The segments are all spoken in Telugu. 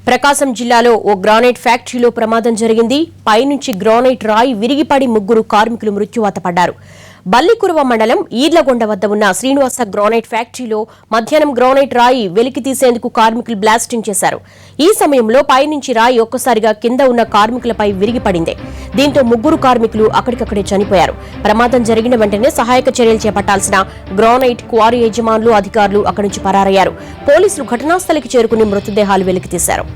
ప్రకాశం జిల్లాలో ఓ గ్రానైట్ ఫ్యాక్టరీలో ప్రమాదం జరిగింది. పైనుంచి గ్రానైట్ రాయి విరిగిపడి ముగ్గురు కార్మికులు మృత్యువాత పడ్డారు. బల్లికురవ మండలం ఈర్లగొండ వద్ద ఉన్న శ్రీనివాస గ్రానైట్ ఫ్యాక్టరీలో మధ్యాహ్నం గ్రానైట్ రాయి వెలికి తీసేందుకు కార్మికులు బ్లాస్టింగ్ చేశారు. ఈ సమయంలో పైనుంచి రాయి ఒక్కసారిగా కింద ఉన్న కార్మికులపై విరిగిపడింది. దీంతో ముగ్గురు కార్మికులు అక్కడికక్కడే చనిపోయారు. ప్రమాదం జరిగిన వెంటనే సహాయక చర్యలు చేపట్టాల్సిన గ్రానైట్ క్వారీ యజమానులు, అధికారులు అక్కడి నుంచి పరారయ్యారు. పోలీసులు ఘటనాస్థలికి చేరుకుని మృతదేహాలు వెలికితీశారు.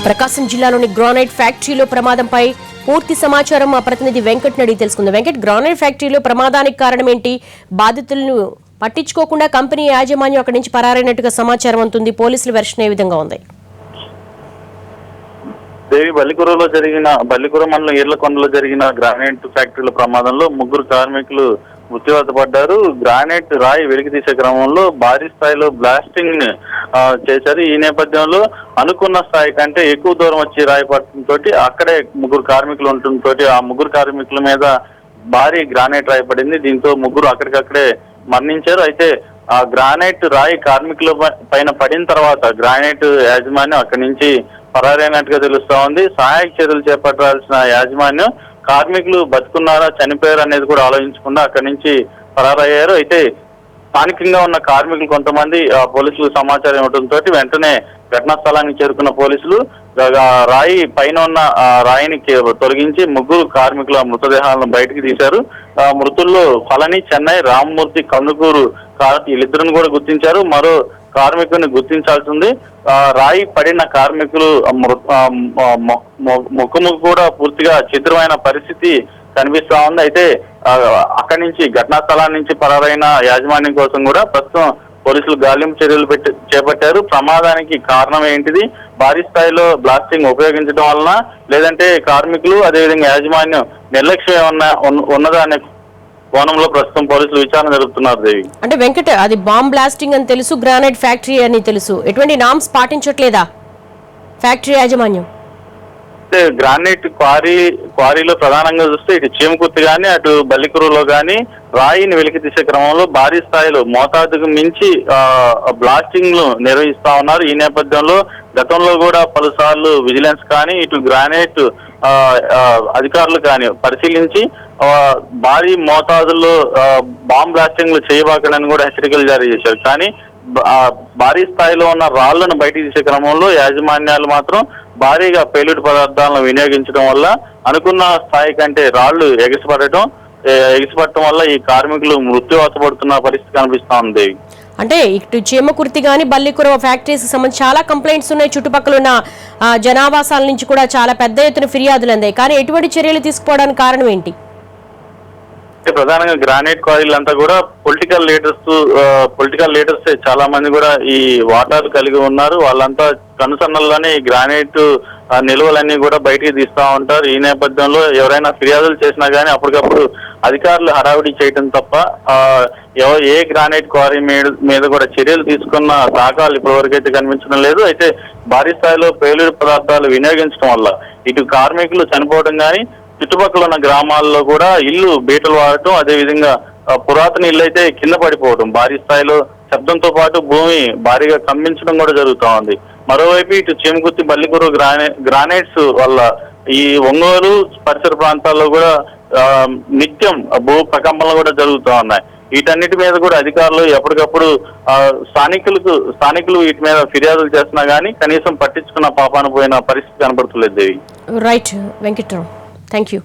ప్రకాశం జిల్లాలోని గ్రానైట్ ఫ్యాక్టరీలో ప్రమాదంపై పూర్తి సమాచారం మా ప్రతినిధి వెంకట్ నడి తెలుసుకుందాం. వెంకట్, గ్రానైట్ ఫ్యాక్టరీలో ప్రమాదానికి కారణం ఏంటి? బాధితులను పట్టించుకోకుండా కంపెనీ యాజమాన్యం అక్కడి నుంచి పరారైనట్టుగా సమాచారం ఉంటుంది. పోలీసుల వెర్షన్ ఏ విధంగా ఉంది? దేవి, బల్లికుర మండలం ఈర్లకొండలో జరిగిన గ్రానైట్ ఫ్యాక్టరీల ప్రమాదంలో ముగ్గురు కార్మికులు మృత్యువాత పడ్డారు. గ్రానైట్ రాయి వెలికి తీసే క్రమంలో భారీ స్థాయిలో బ్లాస్టింగ్ చేశారు. ఈ నేపథ్యంలో అనుకున్న స్థాయి కంటే ఎక్కువ దూరం వచ్చి రాయి పడటంతో అక్కడే ముగ్గురు కార్మికులు ఉండటంతో ఆ ముగ్గురు కార్మికుల మీద భారీ గ్రానైట్ రాయి పడింది. దీంతో ముగ్గురు అక్కడికక్కడే మరణించారు. అయితే ఆ గ్రానైట్ రాయి కార్మికుల పైన పడిన తర్వాత గ్రానైట్ యాజమాన్యం అక్కడి నుంచి పరారైనట్టుగా తెలుస్తా ఉంది. సహాయక చర్యలు చేపట్టాల్సిన యాజమాన్యం కార్మికులు బతుకున్నారా, చనిపోయారా అనేది కూడా ఆలోచించకుండా అక్కడి నుంచి పరారయ్యారు. అయితే స్థానికంగా ఉన్న కార్మికులు కొంతమంది పోలీసులకు సమాచారం ఇవ్వడంతో వెంటనే ఘటనా స్థలానికి చేరుకున్న పోలీసులు రాయి పైన ఉన్న రాయిని తొలగించి ముగ్గురు కార్మికుల మృతదేహాలను బయటకు తీశారు. మృతుల్లో ఫలని, చెన్నై, రామ్మూర్తి, కందుకూరు వీళ్ళిద్దరిని కూడా గుర్తించారు. మరో కార్మికుని గుర్తించాల్సింది. రాయి పడిన కార్మికులు ముఖము కూడా పూర్తిగా చిత్రమైన పరిస్థితి కనిపిస్తా ఉంది. అయితే అక్కడి నుంచి ఘటనా స్థలాన్ని నుంచి పరారైన యాజమాన్యం కోసం కూడా ప్రస్తుతం పోలీసులు గాలింపు చర్యలు చేపట్టారు. ప్రమాదానికి కారణం ఏంటిది, భారీ స్థాయిలో బ్లాస్టింగ్ ఉపయోగించడం వలన లేదంటే కార్మికులు అదేవిధంగా యాజమాన్యం నిర్లక్ష్యం ఉన్నదా అనే కోణంలో ప్రస్తుతం పోలీసులు విచారణ జరుపుతున్నారు. దేవి, అంటే వెంకట, అది బాంబ్ బ్లాస్టింగ్ అని తెలుసు, గ్రానైట్ ఫ్యాక్టరీ అని తెలుసు, ఎటువంటి నామ్స్ పాటించట్లేదా ఫ్యాక్టరీ యాజమాన్యం? అంటే గ్రానైట్ క్వారీలో ప్రధానంగా చూస్తే ఇటు చీమకుర్తి గానీ అటు బల్లికురులో గానీ రాయిని వెలికి తీసే క్రమంలో భారీ స్థాయిలో మోతాదుకు మించి బ్లాస్టింగ్లు నిర్వహిస్తా ఉన్నారు. ఈ నేపథ్యంలో గతంలో కూడా పలుసార్లు విజిలెన్స్ కానీ ఇటు గ్రానైట్ అధికారులు కానీ పరిశీలించి భారీ మోతాదుల్లో బాంబ్ బ్లాస్టింగ్లు చేయబాకడని కూడా హెచ్చరికలు జారీ చేశారు. కానీ భారీ స్థాయిలో ఉన్న రాళ్లను బయటికి తీసే క్రమంలో యాజమాన్యాలు మాత్రం భారీగా పేలుడు పదార్థాలను వినియోగించడం వల్ల అనుకున్న స్థాయి కంటే రాళ్లు ఎగిసిపడటం వల్ల ఈ కార్మికులు మృత్యువాత పడుతున్న పరిస్థితి కనిపిస్తా ఉంది. అంటే ఇటు చీమకుర్తి గానీ బల్లికురవ ఫ్యాక్టరీస్ సంబంధించి చాలా కంప్లైంట్స్ ఉన్నాయి. చుట్టుపక్కల ఉన్న జనావాసాల నుంచి కూడా చాలా పెద్ద ఎత్తున ఫిర్యాదులు అందాయి. కానీ ఎటువంటి చర్యలు తీసుకోవడానికి కారణం ఏంటి? ప్రధానంగా గ్రానైట్ క్వారీలంతా కూడా పొలిటికల్ లీడర్స్ చాలా మంది కూడా ఈ వాటాలు కలిగి ఉన్నారు. వాళ్ళంతా కనుసన్నల్లోనే ఈ గ్రానైట్ నిల్వలన్నీ కూడా బయటికి తీస్తా ఉంటారు. ఈ నేపథ్యంలో ఎవరైనా ఫిర్యాదులు చేసినా గానీ అప్పటికప్పుడు అధికారులు హడావిడి చేయడం తప్ప ఏ గ్రానైట్ క్వారీ మీద కూడా చర్యలు తీసుకున్న దాఖలాలు ఇప్పటివరకైతే కనిపించడం లేదు. అయితే భారీ స్థాయిలో పేలుడు పదార్థాలు వినియోగించడం వల్ల ఇటు కార్మికులు చనిపోవడం కానీ చుట్టుపక్కల ఉన్న గ్రామాల్లో కూడా ఇల్లు బీటలు వాడటం, అదేవిధంగా పురాతన ఇల్లు అయితే కింద పడిపోవడం, భారీ స్థాయిలో శబ్దంతో పాటు భూమి భారీగా కంపించడం కూడా జరుగుతూ ఉంది. మరోవైపు ఇటు చీమకుర్తి, బల్లికురు గ్రానైట్స్ వల్ల ఈ ఒంగోలు పరిసర ప్రాంతాల్లో కూడా నిత్యం భూ ప్రకంపనలు కూడా జరుగుతూ ఉన్నాయి. వీటన్నిటి మీద కూడా అధికారులు ఎప్పటికప్పుడు స్థానికులు వీటి మీద ఫిర్యాదులు చేస్తున్నా గానీ కనీసం పట్టించుకున్న పాపాన పోయిన పరిస్థితి కనబడుతులేదు. దేవి, రైట్ వెంకట్రావు, థ్యాంక్ యూ.